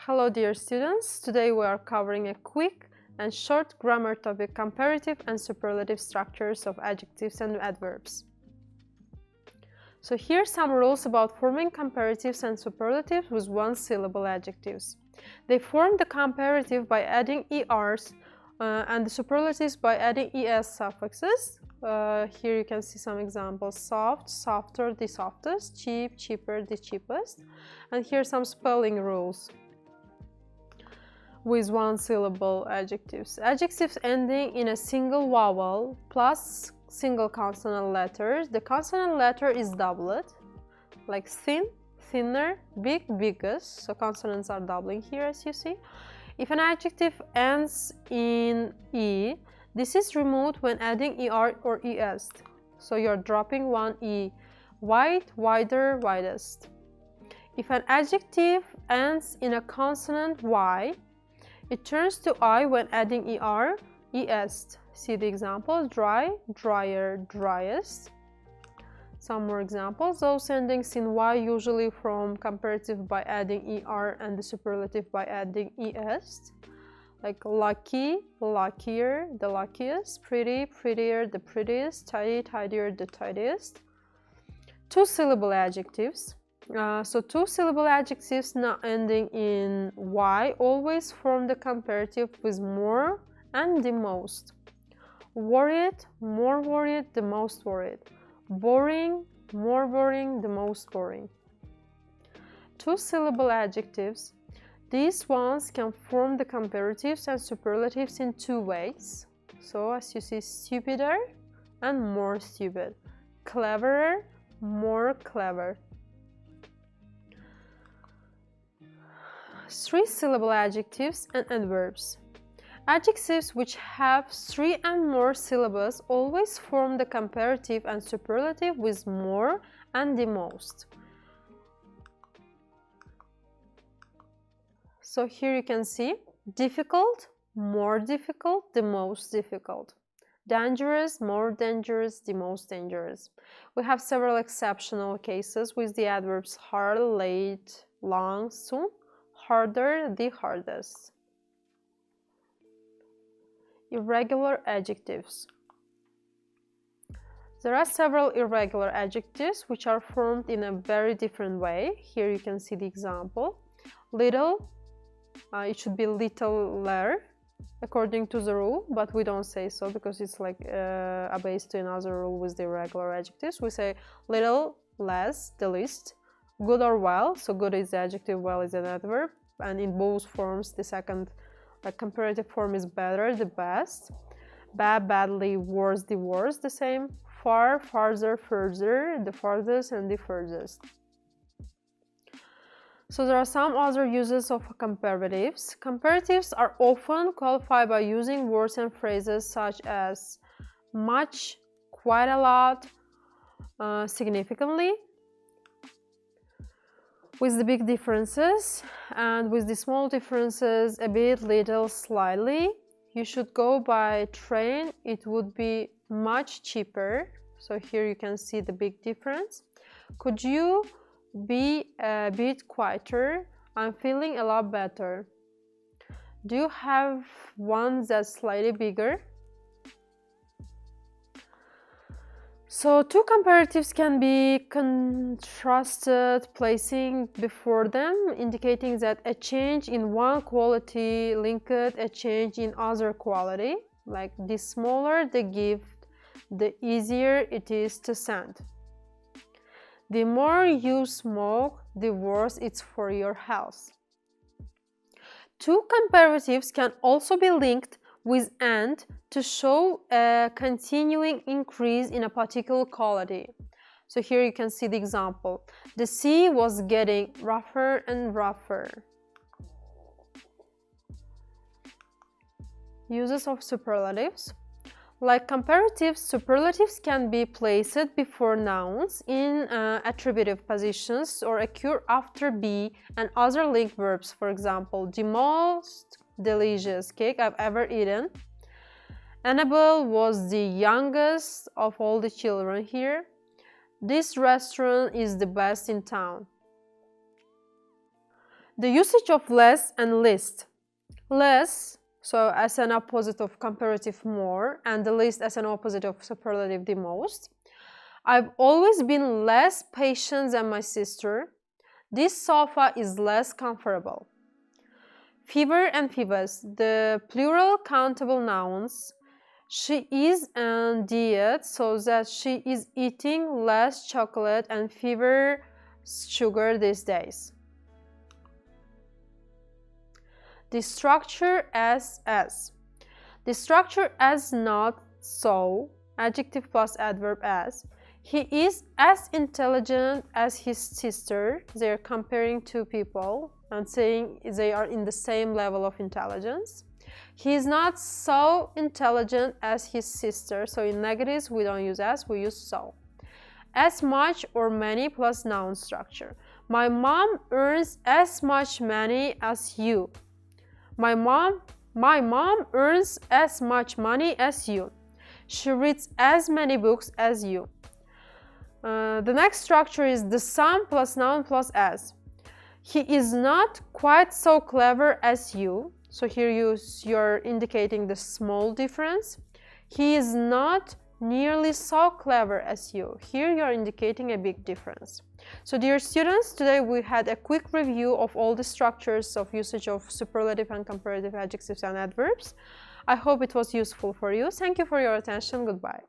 Hello dear students, today we are covering a quick and short grammar topic, comparative and superlative structures of adjectives and adverbs. So here are some rules about forming comparatives and superlatives with one-syllable adjectives. They form the comparative by adding ERs and the superlatives by adding ES suffixes. Here you can see some examples: soft, softer, the softest; cheap, cheaper, the cheapest. And here are some spelling rules with one-syllable adjectives. Adjectives ending in a single vowel plus single consonant letters. The consonant letter is doubled, like thin, thinner, big, biggest. So consonants are doubling here, as you see. If an adjective ends in E, this is removed when adding ER or ES. So you're dropping one E. White, wider, widest. If an adjective ends in a consonant Y, it turns to I when adding ER, ES. See the example: dry, drier, driest. Some more examples. Those endings in Y usually form comparative by adding ER and the superlative by adding ES. Like lucky, luckier, the luckiest; pretty, prettier, the prettiest; tidy, tidier, the tidiest. Two-syllable adjectives. So two-syllable adjectives now ending in Y always form the comparative with more and the most. Worried, more worried, the most worried. Boring, more boring, the most boring. Two-syllable adjectives. These ones can form the comparatives and superlatives in two ways. So as you see, stupider and more stupid. Cleverer, more clever. Three-syllable adjectives and adverbs. Adjectives which have three and more syllables always form the comparative and superlative with more and the most. So here you can see difficult, more difficult, the most difficult. Dangerous, more dangerous, the most dangerous. We have several exceptional cases with the adverbs hard, late, long, soon. Harder, the hardest. Irregular adjectives. There are several irregular adjectives which are formed in a very different way. Here you can see the example. Little, it should be littler according to the rule, but we don't say so because it's like a base to another rule with the irregular adjectives. We say little, less, the least. Good or well, so good is the adjective, well is an adverb, and in both forms the second comparative form is better, the best. Bad, badly, worse, the worst, the same. Far, farther, further, the farthest and the furthest. So there are some other uses of comparatives. Comparatives are often qualified by using words and phrases such as much, quite a lot, significantly. With the big differences, and with the small differences, a bit, little, slightly. You should go by train, it would be much cheaper. So here you can see the big difference. Could you be a bit quieter? I'm feeling a lot better. Do you have one that's slightly bigger? So two comparatives can be contrasted, placing before them, indicating that a change in one quality linked a change in other quality. Like the smaller the gift, the easier it is to send. The more you smoke, the worse it's for your health. Two comparatives can also be linked with and to show a continuing increase in a particular quality. So here you can see the example. The sea was getting rougher and rougher. Uses of superlatives. Like comparatives, superlatives can be placed before nouns in attributive positions or occur after be and other linked verbs. For example, the most delicious cake I've ever eaten. Annabelle was the youngest of all the children here. This restaurant is the best in town. The usage of less and least. Less, so as an opposite of comparative, more, and the least as an opposite of superlative, the most. I've always been less patient than my sister. This sofa is less comfortable. Fever and fevers, the plural countable nouns. She is on diet so that she is eating less chocolate and fewer sugar these days. The structure as. The structure as not so, adjective plus adverb as. He is as intelligent as his sister. They are comparing two people and saying they are in the same level of intelligence. He is not so intelligent as his sister. So in negatives, we don't use as, we use so. As much or many plus noun structure. My mom earns as much money as you. My mom earns as much money as you. She reads as many books as you. The next structure is the sum plus noun plus as. He is not quite so clever as you. So here you're indicating the small difference. He is not nearly so clever as you. Here you're indicating a big difference. So dear students, today we had a quick review of all the structures of usage of superlative and comparative adjectives and adverbs. I hope it was useful for you. Thank you for your attention. Goodbye.